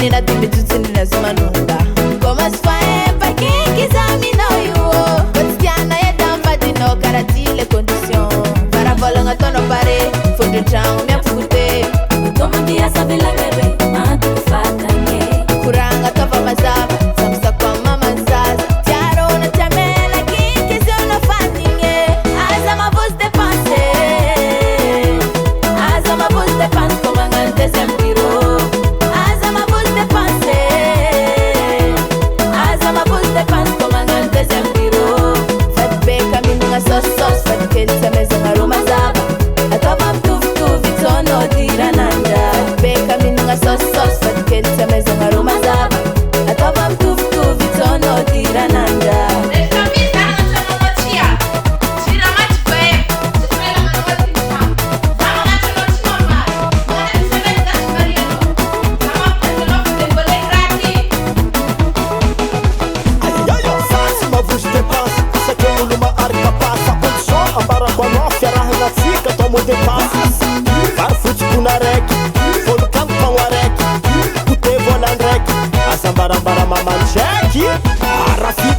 menina tem medicina manunga. Como as faz para quem quiser me não eu. Cotidiana é dama de no caratile condição. Para bolão a tono pare, fundo chão me afute. Todo dia sabe lá bebê, manda que faca que. Kuranga tova mazaba, samsa kwa mama zaza. Tiaro na chamela quem quiser não faz ninguém. Asa ma voz de passe, asa ma voz de passe como angante sempre. Sos fat kel sameza ngaruma zaba atava mtuvu vitono dirananda beka minunga sos fat kel sameza ngaruma zaba atava mtuvu vitono dirananda. Farfut kunarek, folukam panwarek, kute volandrek, asambara bara maman cheki, arafi